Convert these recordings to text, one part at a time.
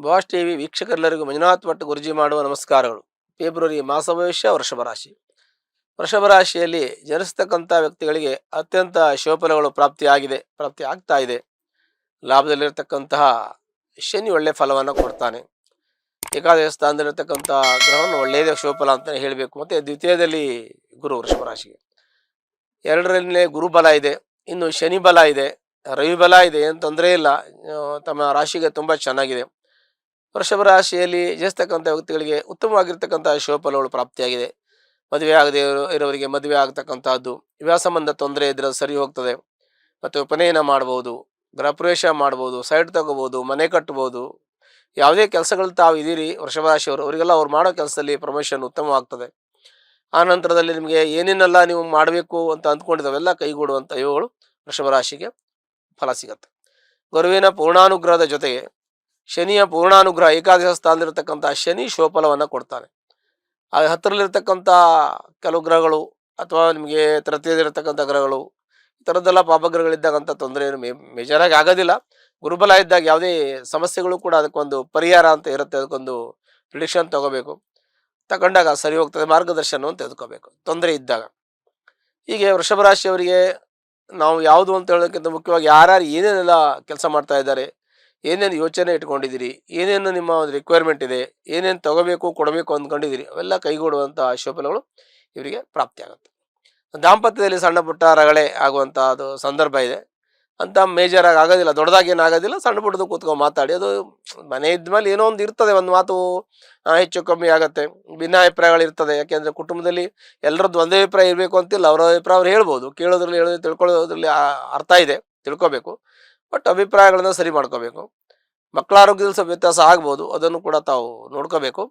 Boss TV ವೀಕ್ಷಕರೆಲ್ಲರಿಗೂ Manjunath Bhat ಗುರುಜಿ ಮಾಡುವ ನಮಸ್ಕಾರಗಳು. February ಮಾಸ ಭವಿಷ್ಯ ವೃಷಭ ರಾಶಿ. ವೃಷಭ ರಾಶಿಯಲ್ಲಿ ಜನಿಸ್ತಕ್ಕಂಥ ವ್ಯಕ್ತಿಗಳಿಗೆ ಅತ್ಯಂತ ಶುಭಫಲಗಳು ಪ್ರಾಪ್ತಿ ಆಗ್ತಾ ಇದೆ. ಲಾಭದಲ್ಲಿರ್ತಕ್ಕಂತಹ ಶನಿ ಒಳ್ಳೆ ಫಲವನ್ನು ಕೊಡ್ತಾನೆ. ಏಕಾದಶ ಸ್ಥಾನದಲ್ಲಿರ್ತಕ್ಕಂಥ ಗ್ರಹವನ್ನು ಒಳ್ಳೆಯದೇ ಶುಭಫಲ ಅಂತಲೇ ಹೇಳಬೇಕು. ಮತ್ತು ದ್ವಿತೀಯದಲ್ಲಿ ಗುರು ವೃಷಭ ರಾಶಿಗೆ, ಎರಡರಲ್ಲೇ ಗುರು ಬಲ ಇದೆ, ಇನ್ನು ಶನಿ ಬಲ ಇದೆ, ರವಿ ಬಲ ಇದೆ, ಏನು ತೊಂದರೆ ಇಲ್ಲ. ತಮ್ಮ ರಾಶಿಗೆ ತುಂಬ ಚೆನ್ನಾಗಿದೆ. ವೃಷಭ ರಾಶಿಯಲ್ಲಿ ಜನಿಸ್ತಕ್ಕಂಥ ವ್ಯಕ್ತಿಗಳಿಗೆ ಉತ್ತಮವಾಗಿರ್ತಕ್ಕಂಥ ಶುಭಫಲಗಳು ಪ್ರಾಪ್ತಿಯಾಗಿದೆ. ಮದುವೆ ಆಗದೆ ಇರೋರಿಗೆ ಮದುವೆ ಆಗ್ತಕ್ಕಂಥದ್ದು, ವಿವಾಹ ಸಂಬಂಧ ತೊಂದರೆ ಇದ್ರೆ ಸರಿ ಹೋಗ್ತದೆ. ಮತ್ತು ಉಪನಯನ ಮಾಡ್ಬೋದು, ಗೃಹ ಪ್ರವೇಶ ಮಾಡ್ಬೋದು, ಸೈಟ್ ತಗೋಬೋದು, ಮನೆ ಕಟ್ಬೋದು. ಯಾವುದೇ ಕೆಲಸಗಳು ತಾವು ಇದೀರಿ ವೃಷಭ ರಾಶಿಯವರು, ಅವರಿಗೆಲ್ಲ ಅವ್ರು ಮಾಡೋ ಕೆಲಸದಲ್ಲಿ ಪ್ರಮೋಷನ್ ಉತ್ತಮವಾಗ್ತದೆ. ಆ ನಂತರದಲ್ಲಿ ನಿಮಗೆ ಏನೇನೆಲ್ಲ ನೀವು ಮಾಡಬೇಕು ಅಂತ ಅಂದ್ಕೊಂಡಿದ್ದಾವೆಲ್ಲ ಕೈಗೂಡುವಂಥ ಇವುಗಳು ವೃಷಭ ರಾಶಿಗೆ ಫಲ ಸಿಗತ್ತೆ. ಗುರುವಿನ ಪೂರ್ಣಾನುಗ್ರಹದ ಜೊತೆಗೆ ಶನಿಯ ಪೂರ್ಣಾನುಗ್ರಹ, ಏಕಾದಶ ಸ್ಥಾನದಲ್ಲಿರ್ತಕ್ಕಂಥ ಶನಿ ಶುಭಫಲವನ್ನು ಕೊಡ್ತಾನೆ. ಆ ಹತ್ತಿರಲ್ಲಿರ್ತಕ್ಕಂಥ ಕೆಲವು ಗ್ರಹಗಳು ಅಥವಾ ನಿಮಗೆ ತೃತೀಯದಲ್ಲಿರ್ತಕ್ಕಂಥ ಗ್ರಹಗಳು, ಈ ಥರದ್ದೆಲ್ಲ ಪಾಪಗ್ರಹಗಳಿದ್ದಾಗಂಥ ತೊಂದರೆ ಏನು ಮೇಜರಾಗಿ ಆಗೋದಿಲ್ಲ. ಗುರುಬಲ ಇದ್ದಾಗ ಯಾವುದೇ ಸಮಸ್ಯೆಗಳು ಕೂಡ ಅದಕ್ಕೊಂದು ಪರಿಹಾರ ಅಂತ ಇರುತ್ತೆ. ಅದಕ್ಕೊಂದು ಪ್ರಿಡಿಕ್ಷನ್ ತಗೋಬೇಕು, ತಗೊಂಡಾಗ ಸರಿ ಹೋಗ್ತದೆ. ಮಾರ್ಗದರ್ಶನವನ್ನು ತೆಗೆದುಕೋಬೇಕು ತೊಂದರೆ ಇದ್ದಾಗ. ಹೀಗೆ ವೃಷಭ ರಾಶಿಯವರಿಗೆ ನಾವು ಯಾವುದು ಅಂತ ಹೇಳೋದಕ್ಕಿಂತ ಮುಖ್ಯವಾಗಿ ಯಾರ್ಯಾರು ಏನೇನೆಲ್ಲ ಕೆಲಸ ಮಾಡ್ತಾ ಇದ್ದಾರೆ, ಏನೇನು ಯೋಚನೆ ಇಟ್ಕೊಂಡಿದ್ದೀರಿ, ಏನೇನು ನಿಮ್ಮ ಒಂದು ರಿಕ್ವೈರ್ಮೆಂಟ್ ಇದೆ, ಏನೇನು ತಗೋಬೇಕು ಕೊಡಬೇಕು ಅಂದ್ಕೊಂಡಿದ್ದೀರಿ, ಅವೆಲ್ಲ ಕೈಗೂಡುವಂಥ ಶುಭಫಲಗಳು ಇವರಿಗೆ ಪ್ರಾಪ್ತಿ ಆಗುತ್ತೆ. ದಾಂಪತ್ಯದಲ್ಲಿ ಸಣ್ಣ ಪುಟ್ಟ ರಗಳೆ ಆಗುವಂಥದ್ದು ಸಂದರ್ಭ ಇದೆ. ಅಂತ ಮೇಜರಾಗಿ ಆಗೋದಿಲ್ಲ, ದೊಡ್ಡದಾಗಿ ಏನಾಗೋದಿಲ್ಲ. ಸಣ್ಣ ಪುಟ್ಟದು ಕೂತ್ಕೊಂಡು ಮಾತಾಡಿ, ಅದು ಮನೆ ಇದ್ಮೇಲೆ ಏನೋ ಒಂದು ಇರ್ತದೆ, ಒಂದು ಮಾತು ಹೆಚ್ಚು ಕಮ್ಮಿ ಆಗುತ್ತೆ, ಭಿನ್ನಾಭಿಪ್ರಾಯಗಳು ಇರ್ತದೆ. ಯಾಕೆಂದರೆ ಕುಟುಂಬದಲ್ಲಿ ಎಲ್ಲರದ್ದು ಒಂದೇ ಅಭಿಪ್ರಾಯ ಇರಬೇಕು ಅಂತಿಲ್ಲ. ಅವರ ಅಭಿಪ್ರಾಯ ಅವ್ರು ಹೇಳ್ಬೋದು, ಕೇಳೋದ್ರಲ್ಲಿ ತಿಳ್ಕೊಳ್ಳೋದ್ರಲ್ಲಿ ಅರ್ಥ ಇದೆ, ತಿಳ್ಕೊಬೇಕು. ಬಟ್ ಅಭಿಪ್ರಾಯಗಳನ್ನ ಸರಿ ಮಾಡ್ಕೋಬೇಕು. ಮಕ್ಕಳ ಆರೋಗ್ಯದಲ್ಲಿ ಸ್ವಲ್ಪ ವ್ಯತ್ಯಾಸ ಆಗ್ಬೋದು, ಅದನ್ನು ಕೂಡ ತಾವು ನೋಡ್ಕೋಬೇಕು.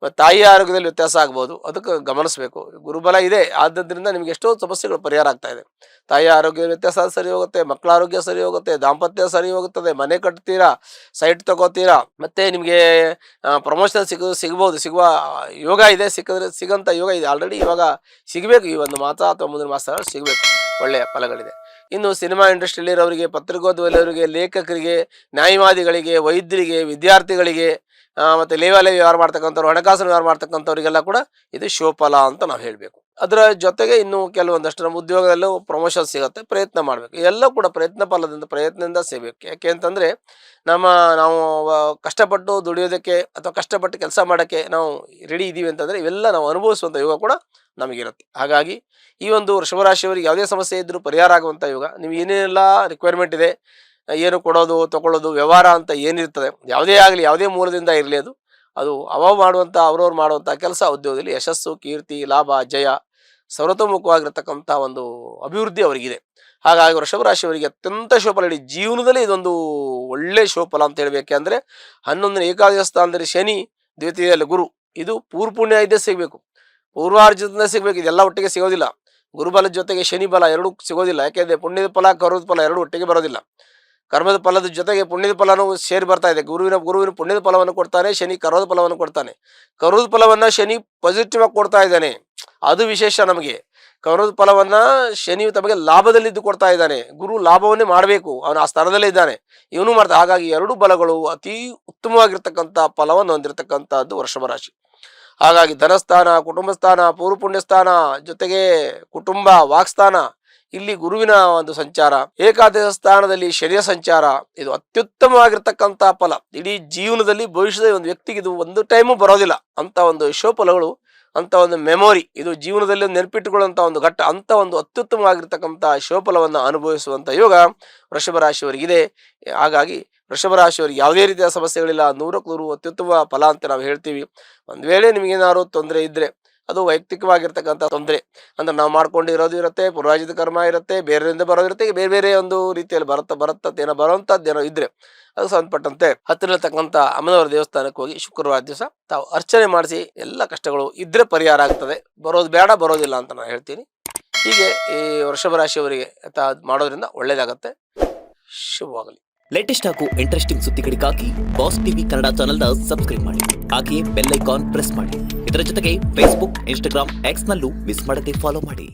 ಮತ್ತು ತಾಯಿಯ ಆರೋಗ್ಯದಲ್ಲಿ ವ್ಯತ್ಯಾಸ ಆಗ್ಬೋದು, ಅದಕ್ಕೆ ಗಮನಿಸಬೇಕು. ಗುರುಬಲ ಇದೆ, ಆದ್ದರಿಂದ ನಿಮ್ಗೆ ಎಷ್ಟೋ ಸಮಸ್ಯೆಗಳು ಪರಿಹಾರ ಆಗ್ತಾ ಇದೆ. ತಾಯಿಯ ಆರೋಗ್ಯದ ವ್ಯತ್ಯಾಸ ಸರಿ ಹೋಗುತ್ತೆ, ಮಕ್ಕಳ ಆರೋಗ್ಯ ಸರಿ ಹೋಗುತ್ತೆ, ದಾಂಪತ್ಯ ಸರಿ ಹೋಗುತ್ತದೆ, ಮನೆ ಕಟ್ತೀರಾ, ಸೈಟ್ ತಗೋತೀರಾ, ಮತ್ತೆ ನಿಮಗೆ ಪ್ರಮೋಷನ್ ಸಿಗುವ ಯೋಗ ಇದೆ. ಸಿಗಂತ ಯೋಗ ಇದೆ ಆಲ್ರೆಡಿ. ಇವಾಗ ಸಿಗಬೇಕು, ಈ ಒಂದು ಮಾಸ ಅಥವಾ ಮುಂದಿನ ಮಾಸ ಸಿಗಬೇಕು, ಒಳ್ಳೆಯ ಫಲಗಳಿದೆ. ಇನ್ನು ಸಿನಿಮಾ ಇಂಡಸ್ಟ್ರಿಯಲ್ಲಿರೋರಿಗೆ, ಪತ್ರಿಕೋದ್ಯಮದವರಿಗೆ, ಲೇಖಕರಿಗೆ, ನ್ಯಾಯವಾದಿಗಳಿಗೆ, ವೈದ್ಯರಿಗೆ, ವಿದ್ಯಾರ್ಥಿಗಳಿಗೆ, ಮತ್ತು ಲೇವಾಲೆ ವ್ಯವಹಾರ ಮಾಡ್ತಕ್ಕಂಥವ್ರು, ಹಣಕಾಸಿನ ವ್ಯವಹಾರ ಮಾಡ್ತಕ್ಕಂಥವ್ರಿಗೆಲ್ಲ ಕೂಡ ಇದು ಶುಭಫಲ ಅಂತ ನಾವು ಹೇಳಬೇಕು. ಅದರ ಜೊತೆಗೆ ಇನ್ನು ಕೆಲವೊಂದಷ್ಟು ನಮ್ಮ ಉದ್ಯೋಗದಲ್ಲೂ ಪ್ರಮೋಷನ್ ಸಿಗುತ್ತೆ, ಪ್ರಯತ್ನ ಮಾಡಬೇಕು. ಎಲ್ಲ ಕೂಡ ಪ್ರಯತ್ನದಿಂದ ಸಿಗಬೇಕು. ಯಾಕೆ ಅಂತಂದರೆ ನಾವು ಕಷ್ಟಪಟ್ಟು ದುಡಿಯೋದಕ್ಕೆ ಅಥವಾ ಕಷ್ಟಪಟ್ಟು ಕೆಲಸ ಮಾಡೋಕ್ಕೆ ನಾವು ರೆಡಿ ಇದ್ದೀವಿ ಅಂತಂದರೆ ಇವೆಲ್ಲ ನಾವು ಅನುಭವಿಸುವಂಥ ಯೋಗ ಕೂಡ ನಮಗಿರುತ್ತೆ. ಹಾಗಾಗಿ ಈ ಒಂದು ವೃಷಭರಾಶಿಯವರಿಗೆ ಯಾವುದೇ ಸಮಸ್ಯೆ ಇದ್ದರೂ ಪರಿಹಾರ ಆಗುವಂಥ ಯೋಗ. ನೀವು ಏನೇನೆಲ್ಲ ರಿಕ್ವೈರ್ಮೆಂಟ್ ಇದೆ, ಏನು ಕೊಡೋದು ತಗೊಳ್ಳೋದು ವ್ಯವಹಾರ ಅಂತ ಏನಿರ್ತದೆ, ಯಾವುದೇ ಆಗಲಿ, ಯಾವುದೇ ಮೂಲದಿಂದ ಇರಲಿ, ಅದು ಅವ್ರವ್ರು ಮಾಡುವಂಥ ಕೆಲಸ ಉದ್ಯೋಗದಲ್ಲಿ ಯಶಸ್ಸು, ಕೀರ್ತಿ, ಲಾಭ, ಜಯ, ಸರ್ವತೋಮುಖವಾಗಿರ್ತಕ್ಕಂಥ ಒಂದು ಅಭಿವೃದ್ಧಿ ಅವರಿಗಿದೆ. ಹಾಗಾಗಿ ವೃಷಭ ರಾಶಿಯವರಿಗೆ ಅತ್ಯಂತ ಶುಭಫಲ. ಇಡೀ ಜೀವನದಲ್ಲಿ ಇದೊಂದು ಒಳ್ಳೆ ಶುಭಫಲ ಅಂತ ಹೇಳಬೇಕೆ ಅಂದರೆ 11ನೇ ಏಕಾದಶ ಸ್ಥಾನದಲ್ಲಿ ಶನಿ, ದ್ವಿತೀಯದಲ್ಲಿ ಗುರು, ಇದು ಪೂರ್ಪುಣ್ಯ ಇದ್ದೇ ಸಿಗಬೇಕು, ಪೂರ್ವಾರ್ಜಿತದಿಂದ ಸಿಗಬೇಕು. ಇದೆಲ್ಲ ಒಟ್ಟಿಗೆ ಸಿಗೋದಿಲ್ಲ. ಗುರುಬಲದ ಜೊತೆಗೆ ಶನಿ ಬಲ ಎರಡೂ ಸಿಗೋದಿಲ್ಲ. ಯಾಕೆಂದರೆ ಪುಣ್ಯದ ಫಲ, ಕರ್ಮದ ಫಲ ಎರಡೂ ಒಟ್ಟಿಗೆ ಬರೋದಿಲ್ಲ. ಕರ್ಮದ ಫಲದ ಜೊತೆಗೆ ಪುಣ್ಯದ ಫಲನೂ ಸೇರಿ ಬರ್ತಾ ಇದೆ. ಗುರುವಿನ ಪುಣ್ಯದ ಫಲವನ್ನು ಕೊಡ್ತಾನೆ, ಶನಿ ಕರ್ಮದ ಫಲವನ್ನು ಕೊಡ್ತಾನೆ. ಕರ್ಮದ ಫಲವನ್ನು ಶನಿ ಪಾಸಿಟಿವ್ ಆಗಿ ಕೊಡ್ತಾ ಇದ್ದಾನೆ, ಅದು ವಿಶೇಷ ನಮಗೆ. ಕರ್ಮದ ಫಲವನ್ನು ಶನಿಯು ತಮಗೆ ಲಾಭದಲ್ಲಿದ್ದು ಕೊಡ್ತಾ ಇದ್ದಾನೆ. ಗುರು ಲಾಭವನ್ನೇ ಮಾಡಬೇಕು, ಅವನು ಆ ಸ್ಥಾನದಲ್ಲೇ ಇದ್ದಾನೆ, ಇವನು ಮಾಡ್ತಾ. ಹಾಗಾಗಿ ಎರಡೂ ಬಲಗಳು ಅತಿ ಉತ್ತಮವಾಗಿರ್ತಕ್ಕಂಥ ಫಲವನ್ನು ಹೊಂದಿರತಕ್ಕಂಥದ್ದು ವೃಷಭ ರಾಶಿ. ಹಾಗಾಗಿ ಧನಸ್ಥಾನ, ಕುಟುಂಬ ಸ್ಥಾನ, ಪೂರ್ವಪುಣ್ಯ ಸ್ಥಾನ, ಜೊತೆಗೆ ಕುಟುಂಬ, ವಾಕ್ಸ್ಥಾನ, ಇಲ್ಲಿ ಗುರುವಿನ ಒಂದು ಸಂಚಾರ, ಏಕಾದಶ ಸ್ಥಾನದಲ್ಲಿ ಶನಿಯ ಸಂಚಾರ, ಇದು ಅತ್ಯುತ್ತಮವಾಗಿರ್ತಕ್ಕಂಥ ಫಲ. ಇಡೀ ಜೀವನದಲ್ಲಿ ಭವಿಷ್ಯದ ಒಂದು ವ್ಯಕ್ತಿಗೆ ಇದು ಒಂದು ಟೈಮು ಬರೋದಿಲ್ಲ ಅಂತ ಒಂದು ಶುಭಫಲಗಳು, ಅಂತ ಒಂದು ಮೆಮೊರಿ, ಇದು ಜೀವನದಲ್ಲಿ ನೆನಪಿಟ್ಟುಕೊಳ್ಳುವಂಥ ಒಂದು ಘಟ್ಟ, ಅಂತ ಒಂದು ಅತ್ಯುತ್ತಮವಾಗಿರ್ತಕ್ಕಂಥ ಶುಭಫಲವನ್ನು ಅನುಭವಿಸುವಂಥ ಯೋಗ ವೃಷಭ ರಾಶಿಯವರಿಗಿದೆ. ಹಾಗಾಗಿ ವೃಷಭ ರಾಶಿಯವರಿಗೆ ಯಾವುದೇ ರೀತಿಯ ಸಮಸ್ಯೆಗಳಿಲ್ಲ, 100ಕ್ಕೆ 100 ಅತ್ಯುತ್ತಮ ಫಲ ಅಂತ ನಾವು ಹೇಳ್ತೀವಿ. ಒಂದು ವೇಳೆ ನಿಮಗೇನಾದ್ರು ತೊಂದರೆ ಇದ್ದರೆ ಅದು ವೈಯಕ್ತಿಕವಾಗಿರ್ತಕ್ಕಂಥ ತೊಂದರೆ ಅಂದ್ರೆ ನಾವು ಮಾಡ್ಕೊಂಡಿರೋದು ಇರುತ್ತೆ, ಪೂರ್ವಾಜಿತ ಕರ್ಮ ಇರುತ್ತೆ, ಬೇರೆಯಿಂದ ಬರೋದಿರುತ್ತೆ, ಬೇರೆ ಒಂದು ರೀತಿಯಲ್ಲಿ ಬರುವಂಥದ್ದೇನೋ ಇದ್ರೆ ಅದಕ್ಕೆ ಸಂಬಂಧಪಟ್ಟಂತೆ ಹತ್ತಿರತಕ್ಕಂಥ ಅಮ್ಮನವರ ದೇವಸ್ಥಾನಕ್ಕೆ ಹೋಗಿ ಶುಕ್ರವಾರ ದಿವಸ ತಾವು ಅರ್ಚನೆ ಮಾಡಿಸಿ ಎಲ್ಲ ಕಷ್ಟಗಳು ಇದ್ರೆ ಪರಿಹಾರ ಆಗ್ತದೆ. ಬರೋದು ಬೇಡ, ಬರೋದಿಲ್ಲ ಅಂತ ನಾನು ಹೇಳ್ತೀನಿ. ಹೀಗೆ ಈ ವೃಷಭ ರಾಶಿಯವರಿಗೆ ಮಾಡೋದ್ರಿಂದ ಒಳ್ಳೇದಾಗತ್ತೆ. ಶುಭವಾಗಲಿ. ಲೇಟೆಸ್ಟ್ ಹಾಗೂ ಇಂಟ್ರೆಸ್ಟಿಂಗ್ ಸುದ್ದಿಗಳಿಗಾಗಿ ಬಾಸ್ ಟಿವಿ ಕನ್ನಡ ಚಾನೆಲ್ನ ಸಬ್ಸ್ಕ್ರೈಬ್ ಮಾಡಿ, ಹಾಗೆಯೇ ಬೆಲ್ ಐಕಾನ್ ಪ್ರೆಸ್ ಮಾಡಿ. ಇದರ ಜೊತೆಗೆ ಫೇಸ್ಬುಕ್, ಇನ್ಸ್ಟಾಗ್ರಾಮ್, ಎಕ್ಸ್ ನಲ್ಲೂ ಮಿಸ್ ಮಾಡದೆ ಫಾಲೋ ಮಾಡಿ.